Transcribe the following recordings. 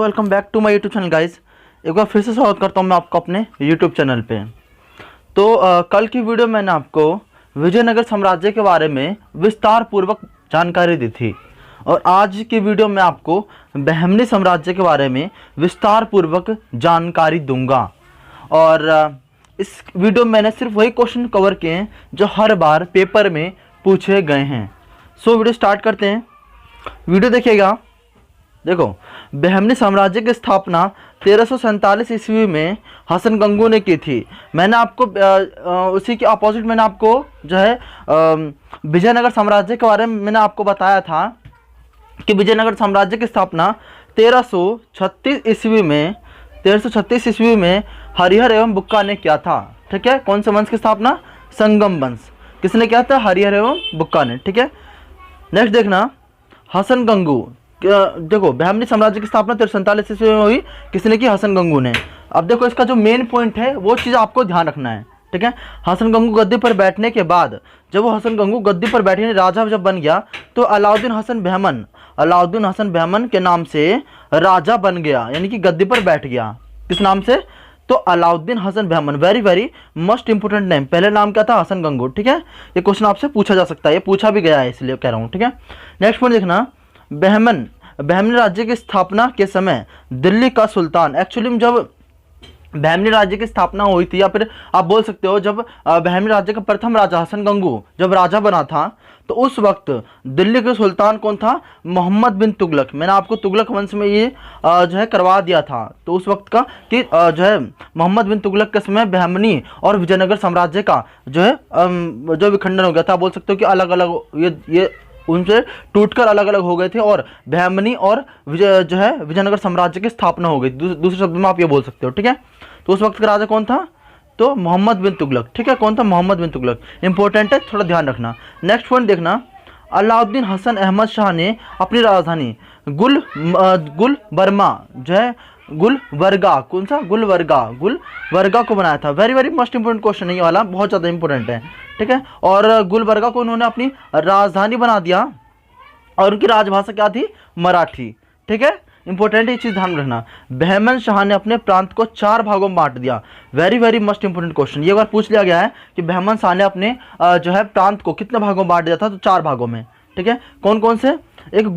So welcome back to my YouTube channel guys. एक बार फिर से स्वागत करता हूं मैं आपको अपने यूट्यूब चैनल पे। तो कल की वीडियो में मैंने आपको विजयनगर साम्राज्य के बारे में विस्तार पूर्वक जानकारी दी थी और आज की वीडियो में आपको बहमनी साम्राज्य के बारे में विस्तार पूर्वक जानकारी दूंगा। और इस वीडियो में मैंने सिर्फ वही क्वेश्चन कवर किए हैं जो हर बार पेपर में पूछे गए हैं। सो वीडियो स्टार्ट करते हैं। वीडियो देखिएगा। देखो, बहमनी साम्राज्य की स्थापना 1347 ईस्वी में हसन गंगू ने की थी। मैंने आपको उसी के अपोजिट मैंने आपको जो है विजयनगर साम्राज्य के बारे में मैंने आपको बताया था कि विजयनगर साम्राज्य की स्थापना 1336 ईस्वी में हरिहर एवं बुक्का ने किया था। ठीक है, कौन से वंश की स्थापना? संगम वंश। किसने किया था? हरिहर एवं बुक्का ने। ठीक है, नेक्स्ट देखना, हसन गंगू। देखो, बहमनी साम्राज्य की स्थापना 1347 ईस्वी में हुई। किसने की? हसन गंगू ने। अब देखो, इसका जो मेन पॉइंट है वो चीज़ आपको ध्यान रखना है। ठीक है, हसन गंगू गद्दी पर बैठने के बाद, जब वो हसन गंगू गद्दी पर बैठे राजा जब बन गया तो अलाउद्दीन हसन बहमन के नाम से राजा बन गया, यानी कि गद्दी पर बैठ गया। किस नाम से? तो Alauddin Hasan Bahman. Very very most important name. पहले नाम क्या था? हसन गंगू। ठीक है, ये क्वेश्चन आपसे पूछा जा सकता है, ये पूछा भी गया है इसलिए कह रहा हूँ। ठीक है, नेक्स्ट पॉइंट देखना, बहमनी राज्य की स्थापना के समय दिल्ली का सुल्तान, एक्चुअली में जब बहमनी राज्य की स्थापना हुई थी, या फिर आप बोल सकते हो जब बहमनी राज्य का प्रथम राजा हसन गंगू जब राजा बना था, तो उस वक्त दिल्ली के सुल्तान कौन था? मोहम्मद बिन तुगलक। मैंने आपको तुगलक वंश में ये जो है करवा दिया था। तो उस वक्त का कि जो है मोहम्मद बिन तुगलक के समय बहमनी और विजयनगर साम्राज्य का जो है जो विखंडन हो गया था। बोल सकते हो कि अलग अलग ये उनसे टूटकर अलग अलग हो गए थे और बहमनी और विजयनगर साम्राज्य की स्थापना हो गई। दूसरे शब्द में आप ये बोल सकते हो। ठीक है, तो उस वक्त का राजा कौन था? तो मोहम्मद बिन तुगलक। ठीक है, कौन था? मोहम्मद बिन तुगलक। इंपॉर्टेंट है, थोड़ा ध्यान रखना। नेक्स्ट पॉइंट देखना, अलाउद्दीन हसन अहमद शाह ने अपनी राजधानी गुलबर्गा जो है गुलबर्गा, कौन सा? गुलबर्गा को बनाया था। Very very most important question है ये वाला, बहुत ज़्यादा इंपॉर्टेंट है। ठीक है, और गुलबर्गा को उन्होंने अपनी राजधानी बना दिया और उनकी राजभाषा क्या थी? मराठी। ठीक है, इंपॉर्टेंट ये चीज़ ध्यान रखना। बहमन शाह ने अपने प्रांत को 4 भागों में बांट दिया। Very very most important question, ये बार पूछ लिया गया है कि बहमन शाह ने अपने जो है प्रांत को कितने भागों में बांट दिया था? तो 4 भागों में। ठीक है, कौन कौन से? एक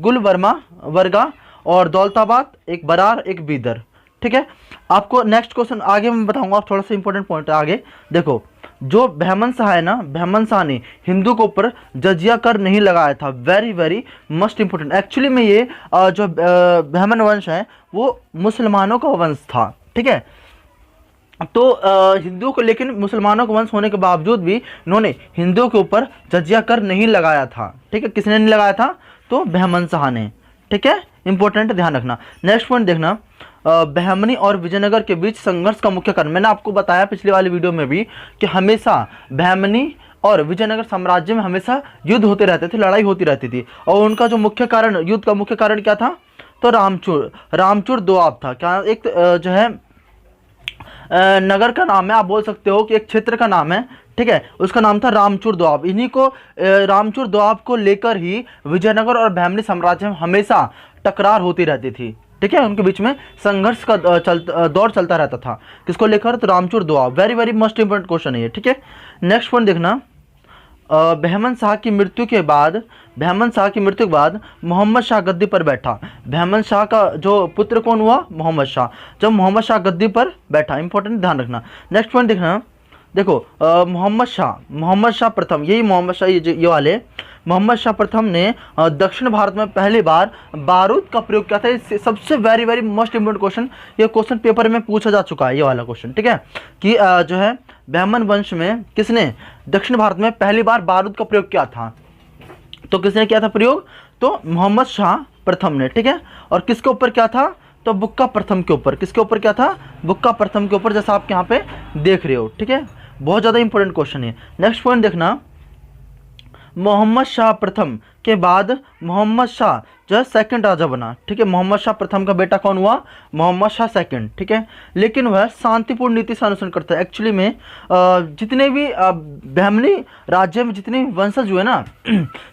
गुलबर्गा और दौलताबाद, एक बरार, एक बीदर। ठीक है, आपको नेक्स्ट क्वेश्चन आगे मैं बताऊंगा, आप थोड़ा सा इंपॉर्टेंट पॉइंट है आगे। देखो, जो बहमन शाह है ना, बहमन शाह ने हिंदू के ऊपर जजिया कर नहीं लगाया था। Very very most important. Actually में ये जो बहमन वंश है वो मुसलमानों का वंश था। ठीक है, तो हिंदुओं को, लेकिन मुसलमानों का वंश होने के बावजूद भी इन्होंने हिंदुओं के ऊपर जजिया कर नहीं लगाया था। ठीक है, किसने नहीं लगाया था? तो बहमन शाह ने। ठीक है, इंपॉर्टेंट, ध्यान रखना। नेक्स्ट पॉइंट देखना, बहमनी और विजयनगर के बीच संघर्ष का मुख्य कारण। मैंने आपको बताया पिछली वाली वीडियो में भी कि हमेशा बहमनी और विजयनगर साम्राज्य में हमेशा युद्ध होते रहते थे, लड़ाई होती रहती थी। और उनका जो मुख्य कारण, युद्ध का मुख्य कारण क्या था? तो रामचूर दोआब था। क्या? एक जो है नगर का नाम है, आप बोल सकते हो कि एक क्षेत्र का नाम है। ठीक है, उसका नाम था रामचूर दोआब। इन्हीं को रामचूर दोआब को लेकर ही विजयनगर और बहमनी साम्राज्य में हमेशा टकरार होती रहती थी। ठीक है, उनके बीच में संघर्ष का दौर चलता रहता था। किसको लेकर? तो Raichur Doab. Very very most important question है ये। ठीक है, नेक्स्ट पॉइंट देखना, बहमन शाह की मृत्यु के बाद मोहम्मद शाह गद्दी पर बैठा। बहमन शाह का जो पुत्र कौन हुआ? मोहम्मद शाह। जब मोहम्मद शाह गद्दी पर बैठा, इंपॉर्टेंट, ध्यान रखना। नेक्स्ट पॉइंट देखना, देखो, मोहम्मद शाह प्रथम, यही मोहम्मद शाह, ये वाले मोहम्मद शाह प्रथम ने दक्षिण भारत में पहली बार बारूद का प्रयोग किया था। इससे सबसे very very most important question, ये क्वेश्चन पेपर में पूछा जा चुका है, ये वाला क्वेश्चन। ठीक है, कि जो है बहमन वंश में किसने दक्षिण भारत में पहली बार बारूद का प्रयोग किया था? तो किसने किया था प्रयोग? तो मोहम्मद शाह प्रथम ने। ठीक है, और किसके ऊपर क्या था? तो बुक्का प्रथम के ऊपर। किसके ऊपर क्या था? बुक्का प्रथम के ऊपर, जैसा आप यहाँ पे देख रहे हो। ठीक है, बहुत ज़्यादा इंपॉर्टेंट क्वेश्चन है। नेक्स्ट पॉइंट देखना, मोहम्मद शाह प्रथम के बाद मोहम्मद शाह जो है सेकंड राजा बना, ठीक है। मोहम्मद शाह प्रथम का बेटा कौन हुआ? मोहम्मद शाह सेकंड, ठीक है। लेकिन वह शांतिपूर्ण नीति से अनुसरण करता है। एक्चुअली में जितने भी बहमनी राज्य में जितने भी वंशज हुए ना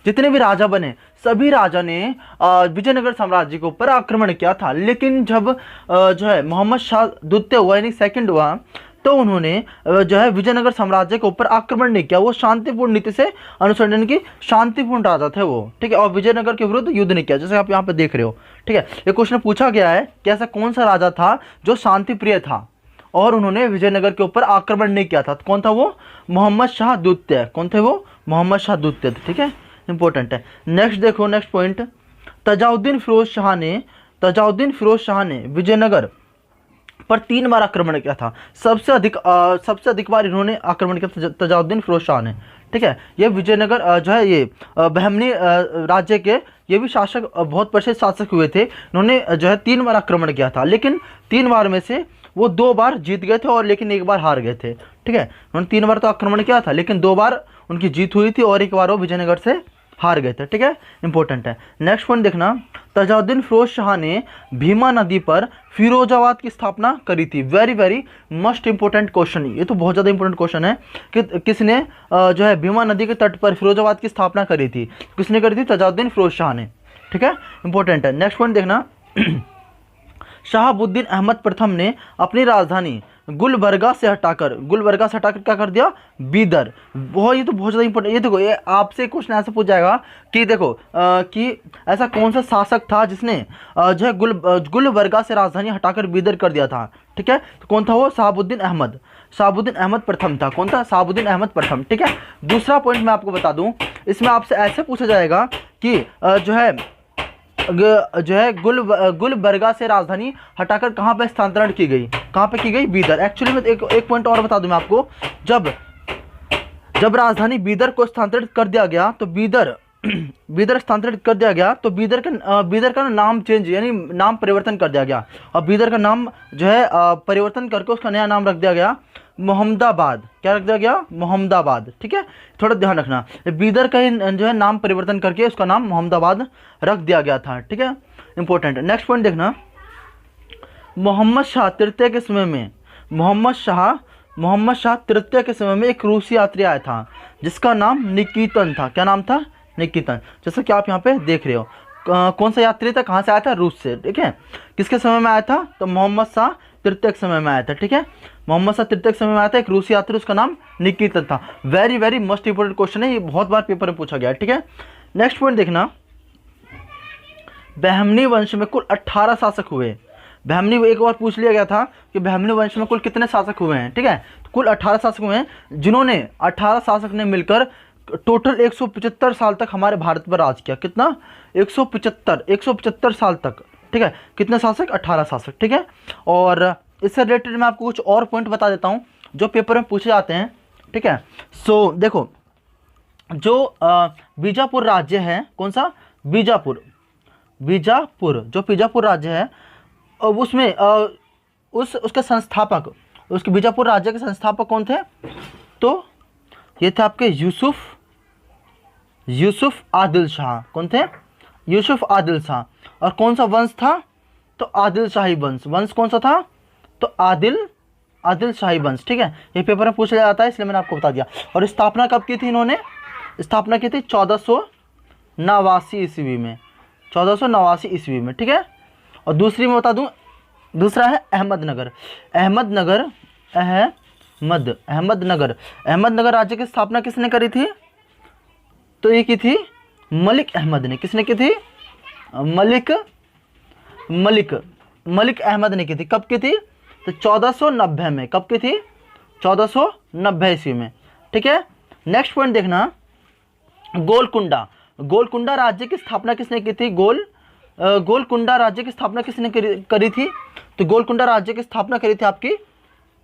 जितने भी राजा बने, सभी राजा ने विजयनगर साम्राज्य के ऊपर आक्रमण किया था। लेकिन जब जो है मोहम्मद शाह द्वितीय हुआ यानी सेकंड हुआ, तो उन्होंने जो है विजयनगर साम्राज्य के ऊपर आक्रमण नहीं किया। वो शांतिपूर्ण नीति से अनुसरण की शांतिपूर्ण राजा थे वो, ठीक है। और विजयनगर के विरुद्ध युद्ध नहीं किया, जैसे आप यहाँ पे देख रहे हो, ठीक है। ये क्वेश्चन पूछा गया है कि ऐसा कौन सा राजा था जो शांति प्रिय था और उन्होंने विजयनगर के ऊपर आक्रमण नहीं किया था? तो कौन था वो? मोहम्मद शाह द्वितीय। कौन थे वो? मोहम्मद शाह द्वितीय, ठीक है। इंपॉर्टेंट है। नेक्स्ट देखो, नेक्स्ट पॉइंट, तजाउद्दीन फिरोज शाह ने विजयनगर पर 3 बार आक्रमण किया था। सबसे अधिक बार इन्होंने आक्रमण किया तजाउद्दीन फिरोज शाह ने, ठीक है। ये विजयनगर जो है ये बहमनी राज्य के ये भी शासक बहुत प्रसिद्ध शासक हुए थे। इन्होंने जो है 3 बार आक्रमण किया था, लेकिन 3 बार में से वो 2 बार जीत गए थे और लेकिन 1 बार हार गए थे, ठीक है। उन्होंने 3 बार तो आक्रमण किया था, लेकिन 2 बार उनकी जीत हुई थी और 1 बार वो विजयनगर से हार गए थे, ठीक है। इंपॉर्टेंट है। नेक्स्ट पॉइंट देखना, तजाउद्दीन फिरोज शाह ने भीमा नदी पर फिरोजाबाद की स्थापना करी थी। Very very must important question, ये तो बहुत ज़्यादा इंपॉर्टेंट क्वेश्चन है कि किसने जो है भीमा नदी के तट पर फिरोजाबाद की स्थापना करी थी? किसने करी थी? तजाउद्दीन फिरोज शाह ने, ठीक है। इंपॉर्टेंट है। नेक्स्ट पॉइंट देखना, शहाबुद्दीन अहमद प्रथम ने अपनी राजधानी गुलबर्गा से हटाकर क्या कर दिया? बीदर। ये तो बहुत ज़्यादा इंपॉर्टेंट। ये देखो, ये आपसे क्वेश्चन ऐसा पूछ जाएगा कि देखो कि ऐसा कौन सा शासक था जिसने जो है गुलबर्गा से राजधानी हटाकर बीदर कर दिया था, ठीक है। तो कौन था वो? शहाबुद्दीन अहमद प्रथम था। कौन था? शहाबुद्दीन अहमद प्रथम, ठीक है। दूसरा पॉइंट मैं आपको बता दूं, इसमें आपसे ऐसे पूछा जाएगा कि जो है गुलबर्गा से राजधानी हटाकर कहाँ पे स्थानांतरण की गई? कहाँ पे की गई? बीदर। एक्चुअली में एक पॉइंट और बता दूं मैं आपको, जब राजधानी बीदर को स्थानांतरित कर दिया गया तो बीदर स्थानांतरित कर दिया गया तो बीदर का नाम चेंज यानी नाम परिवर्तन कर दिया गया और बीदर का नाम जो है परिवर्तन करके उसका नया नाम रख दिया गया मोहम्मदाबाद। क्या रख दिया गया? मोहम्मदाबाद, ठीक है। थोड़ा ध्यान रखना, बीदर का ही जो है नाम परिवर्तन करके उसका नाम मोहम्मदाबाद रख दिया गया था, ठीक है। इंपॉर्टेंट। नेक्स्ट पॉइंट देखना, मोहम्मद शाह तृतीय के समय में एक रूसी यात्री आया था जिसका नाम निकितन था। क्या नाम था? निकितन। जैसा कि आप यहाँ पे देख रहे हो, कौन सा यात्री था? कहाँ से आया था? रूस से, ठीक है। किसके समय में आया था? तो मोहम्मद शाह तृतीय के समय में आया था, ठीक है। मोहम्मद शाह तृतीय के समय में आया था एक रूसी यात्री, उसका नाम निकितन था। Very very most important question है, ये बहुत बार पेपर में पूछा गया है, ठीक है। नेक्स्ट पॉइंट देखना, बहमनी वंश में कुल 18 शासक हुए। एक बार पूछ लिया गया था कि बहमनी वंश में कुल कितने शासक हुए हैं, ठीक है। तो कुल 18 शासक हुए हैं, जिन्होंने 18 शासक ने मिलकर टोटल 175 साल तक हमारे भारत पर राज किया। कितना? 175 साल तक, ठीक है। कितने शासक? 18 शासक, ठीक है। और इससे रिलेटेड मैं आपको कुछ और पॉइंट बता देता हूँ जो पेपर में पूछे जाते हैं, ठीक है। सो देखो, जो बीजापुर राज्य है, कौन सा? बीजापुर जो बीजापुर राज्य है उसमें उसके संस्थापक, उसके बीजापुर राज्य के संस्थापक कौन थे? तो ये थे आपके यूसुफ आदिल शाह। कौन थे? यूसुफ आदिल शाह। और कौन सा वंश था? तो आदिल शाही वंश कौन सा था? तो आदिल शाही वंश, ठीक है। ये पेपर में पूछा जाता है, इसलिए मैंने आपको बता दिया। और स्थापना कब की थी इन्होंने? स्थापना की थी 1489 ईस्वी में, 1489 ईस्वी में, ठीक है। और दूसरी मैं बता दूं, दूसरा है अहमदनगर राज्य की स्थापना किसने करी थी? तो ये की थी मलिक अहमद ने। किसने की थी? मलिक अहमद ने की थी। कब की थी? तो 1490 में। कब की थी? 1490 ईस्वी में, ठीक है। नेक्स्ट पॉइंट देखना, गोलकुंडा राज्य की स्थापना किसने की थी? गोलकुंडा राज्य की स्थापना किसने करी थी? तो गोलकुंडा राज्य की स्थापना करी थी आपकी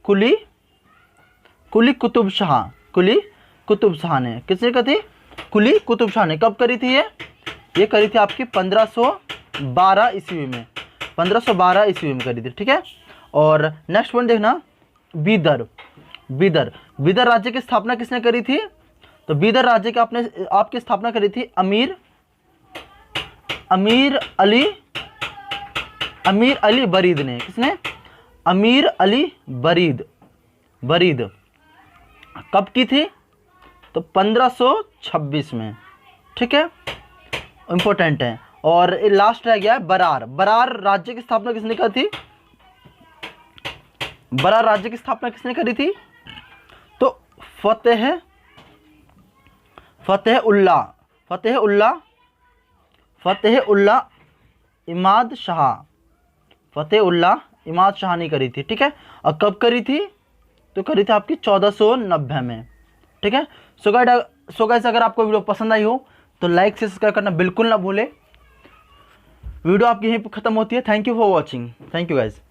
कुली कुतुब शाह ने। किसने करी थी? कुली कुतुब शाह ने। कब करी थी ये करी थी आपकी 1512 ईस्वी में, 1512 ईस्वी में करी थी, ठीक है। और नेक्स्ट पॉइंट देखना, बीदर राज्य की स्थापना किसने करी थी? तो बीदर राज्य की आपकी स्थापना करी थी अमीर अली बरीद ने। किसने? अमीर अली बरीद। कब की थी? तो 1526 में। ठीक है, इंपॉर्टेंट है। और लास्ट रह गया है बरार राज्य की स्थापना किसने करी थी? बरार राज्य की स्थापना किसने करी थी? तो फतेहुल्ला इमाद शाह ने करी थी। ठीक है, और कब करी थी? तो करी थी आपकी 1490 में। ठीक है, सो गाइस अगर आपको वीडियो पसंद आई हो तो लाइक से सब्सक्राइब करना बिल्कुल ना भूले। वीडियो आपकी यहीं पर खत्म होती है। Thank you for watching. Thank you guys.